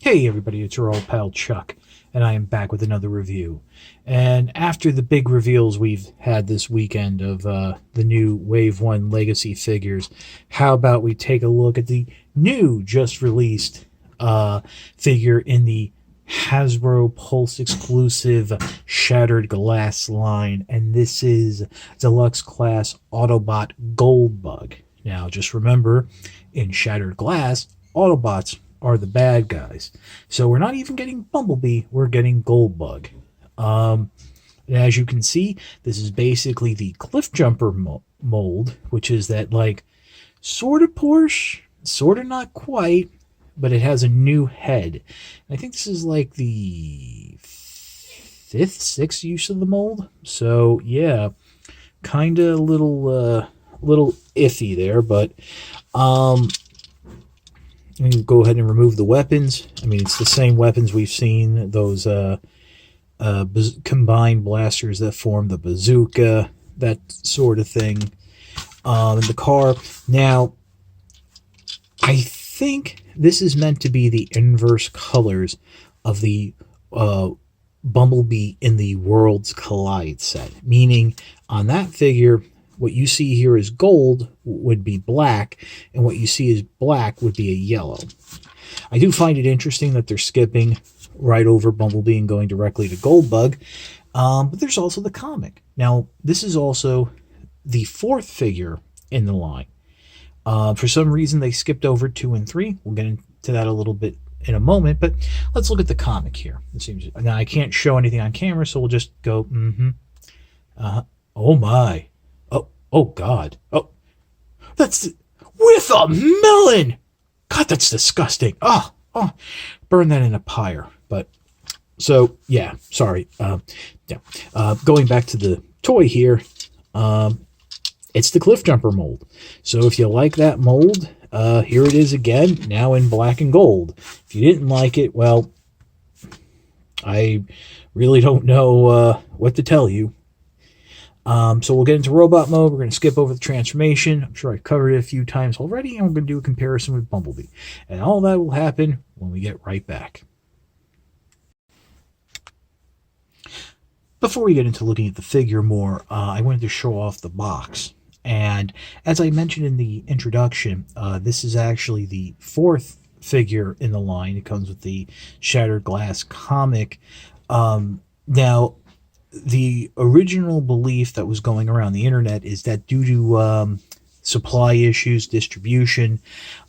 Hey everybody, it's your old pal Chuck, and I am back with another review. And after the big reveals we've had this weekend of the new Wave 1 Legacy figures, how about we take a look at the new, just released figure in the Hasbro Pulse exclusive Shattered Glass line, and this is Deluxe Class Autobot Goldbug. Now, just remember, in Shattered Glass, Autobots are the bad guys. So we're not even getting Bumblebee, we're getting Goldbug. And as you can see, this is basically the Cliff Jumper mold, which is that, like, sort of Porsche, sort of not quite, but it has a new head. And I think this is like the fifth, sixth use of the mold. So, yeah, kind of a little iffy there, but let me go ahead and remove the weapons. I mean, it's the same weapons we've seen, those combined blasters that form the bazooka, that sort of thing, in the car. Now, I think this is meant to be the inverse colors of the Bumblebee in the Worlds Collide set, meaning on that figure, what you see here is gold would be black, and what you see is black would be a yellow. I do find it interesting that they're skipping right over Bumblebee and going directly to Goldbug, but there's also the comic. Now, this is also the fourth figure in the line. For some reason, they skipped over 2 and 3. We'll get into that a little bit in a moment, but let's look at the comic here. It seems, now, I can't show anything on camera, so we'll just go, oh my. Oh, God. Oh, that's with a melon. God, that's disgusting. Oh, burn that in a pyre. But, so, yeah, sorry. Going back to the toy here, it's the Cliff Jumper mold. So if you like that mold, here it is again, now in black and gold. If you didn't like it, well, I really don't know what to tell you. So we'll get into robot mode. We're going to skip over the transformation. I'm sure I've covered it a few times already, and we're going to do a comparison with Bumblebee. And all that will happen when we get right back. Before we get into looking at the figure more, I wanted to show off the box. And as I mentioned in the introduction, this is actually the fourth figure in the line. It comes with the Shattered Glass comic. Now, the original belief that was going around the internet is that due to supply issues, distribution,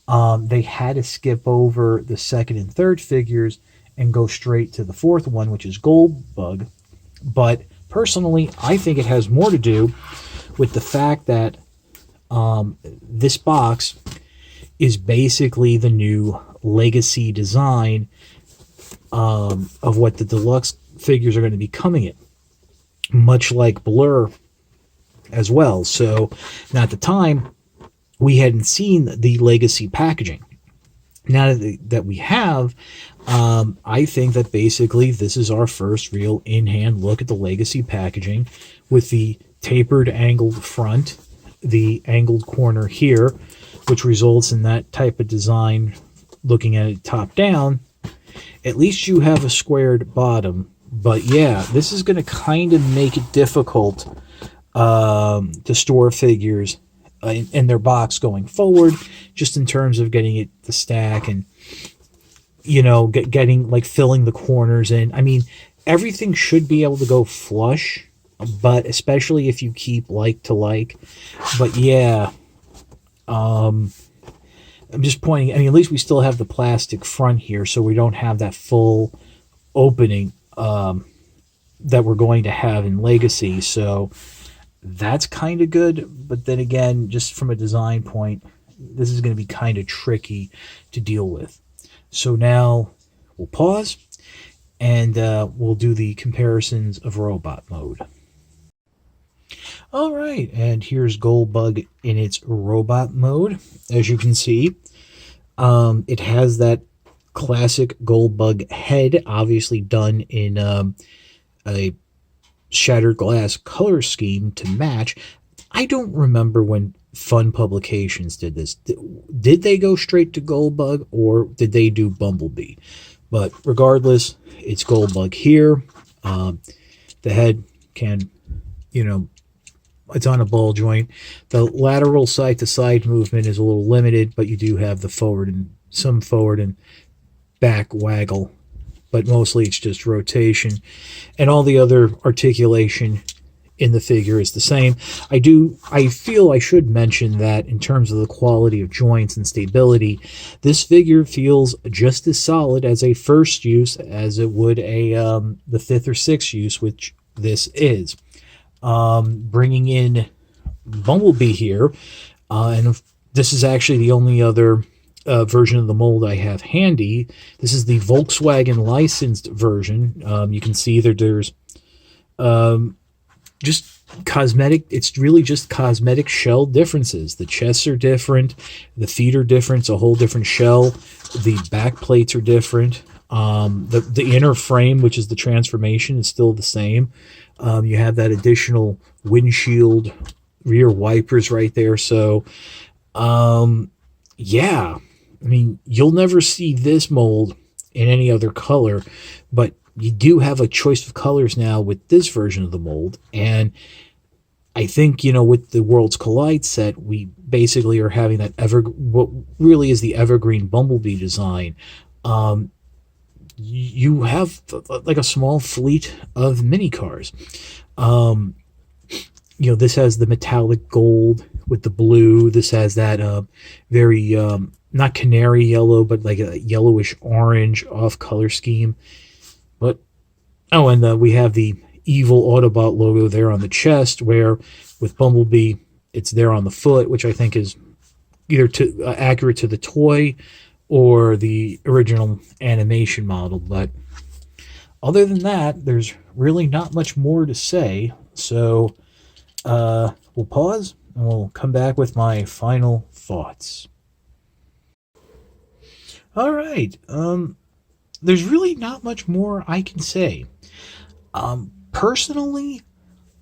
they had to skip over the second and third figures and go straight to the fourth one, which is Goldbug. But personally, I think it has more to do with the fact that this box is basically the new legacy design of what the deluxe figures are going to be coming in, much like Blur as well. So now at the time, we hadn't seen the legacy packaging. Now that we have, I think that basically this is our first real in-hand look at the legacy packaging with the tapered angled front, the angled corner here, which results in that type of design looking at it top down. At least you have a squared bottom. But yeah, this is going to kind of make it difficult to store figures in their box going forward, just in terms of getting it to stack and, you know, getting, like, filling the corners in. I mean, everything should be able to go flush, but especially if you keep like to like. But yeah, I'm just pointing, I mean, at least we still have the plastic front here, so we don't have that full opening that we're going to have in Legacy, so that's kind of good. But then again, just from a design point, this is going to be kind of tricky to deal with. So now we'll pause, and we'll do the comparisons of robot mode. All right, and here's Goldbug in its robot mode. As you can see, it has that classic Goldbug head, obviously done in a Shattered Glass color scheme to match. I don't remember when Fun Publications did this. Did they go straight to Goldbug, or did they do Bumblebee? But regardless, it's Goldbug here. The head can, you know, it's on a ball joint. The lateral side to side movement is a little limited, but you do have the forward and back waggle, but mostly it's just rotation. And all the other articulation in the figure is the same. I feel I should mention that in terms of the quality of joints and stability, this figure feels just as solid as a first use as it would the fifth or sixth use, which this is. Bringing in Bumblebee here, and this is actually the only other version of the mold I have handy. This is the Volkswagen licensed version. You can see that there's just cosmetic. It's really just cosmetic shell differences. The chests are different, the feet are different. It's a whole different shell. The back plates are different. The inner frame, which is the transformation, is still the same. You have that additional windshield rear wipers right there. So, yeah, I mean, you'll never see this mold in any other color, but you do have a choice of colors now with this version of the mold. And I think, with the Worlds Collide set, we basically are having that what really is the evergreen Bumblebee design. You have like a small fleet of mini cars. This has the metallic gold with the blue. This has that very not canary yellow, but like a yellowish orange off color scheme. But and we have the evil Autobot logo there on the chest, where with Bumblebee it's there on the foot, which I think is either accurate to the toy or the original animation model. But other than that, there's really not much more to say. So we'll pause and we'll come back with my final thoughts. All right. There's really not much more I can say. Personally,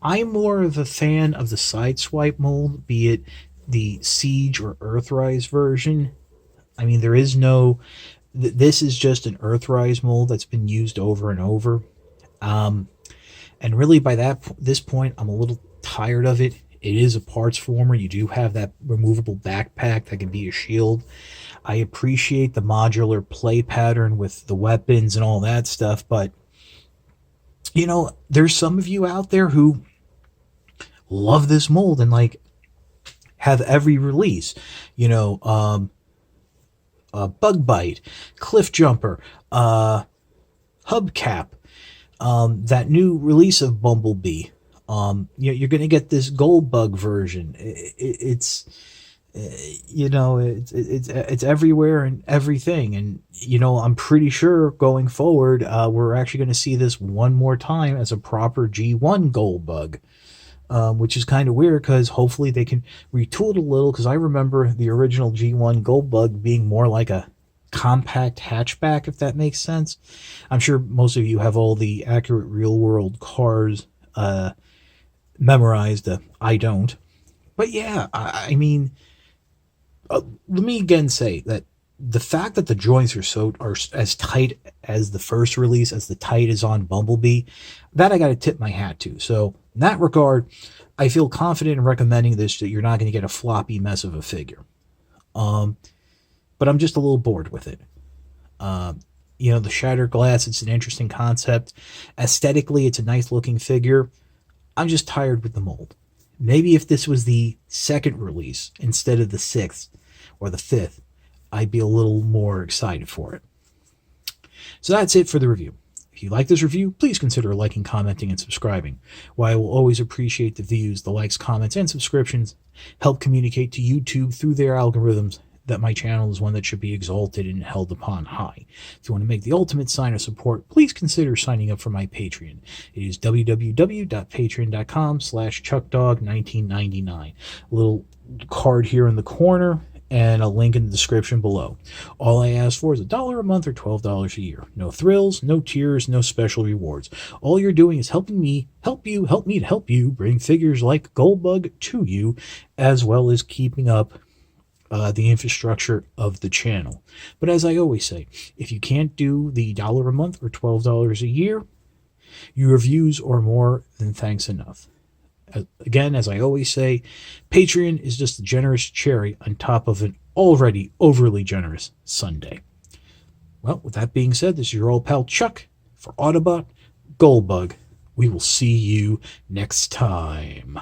I'm more of a fan of the Sideswipe mold, be it the Siege or Earthrise version. I mean, there is no... This is just an Earthrise mold that's been used over and over. And really, by this point, I'm a little tired of it. It is a parts former. You do have that removable backpack that can be a shield. I appreciate the modular play pattern with the weapons and all that stuff, but, there's some of you out there who love this mold and, have every release. Bug Bite, Cliff Jumper, Hubcap, that new release of Bumblebee. You're going to get this Goldbug version. It's everywhere and everything. And, I'm pretty sure going forward, we're actually going to see this one more time as a proper G1 Goldbug. Which is kind of weird because hopefully they can retool it a little, because I remember the original G1 Goldbug being more like a compact hatchback, if that makes sense. I'm sure most of you have all the accurate real-world cars memorized. I don't. But yeah, I mean, let me again say that the fact that the joints are as tight as the first release, as the tight is on Bumblebee, that I got to tip my hat to. So in that regard, I feel confident in recommending this, that you're not going to get a floppy mess of a figure. But I'm just a little bored with it. The shattered glass, it's an interesting concept. Aesthetically, it's a nice looking figure. I'm just tired with the mold. Maybe if this was the second release instead of the sixth or the fifth, I'd be a little more excited for it. So that's it for the review. If you like this review, please consider liking, commenting, and subscribing. While I will always appreciate the views, the likes, comments, and subscriptions help communicate to YouTube through their algorithms that my channel is one that should be exalted and held upon high. If you want to make the ultimate sign of support, please consider signing up for my Patreon. It is www.patreon.com/chuckdog1999. A little card here in the corner and a link in the description below. All I ask for is $1 a month or $12 a year. No thrills, no tiers, no special rewards. All you're doing is helping me help me to help you bring figures like Goldbug to you, as well as keeping up the infrastructure of the channel. But as I always say, if you can't do the $1 a month or $12 a year, your views are more than thanks enough. Again, as I always say, Patreon is just a generous cherry on top of an already overly generous sundae. Well, with that being said, this is your old pal Chuck for Autobot Goldbug. We will see you next time.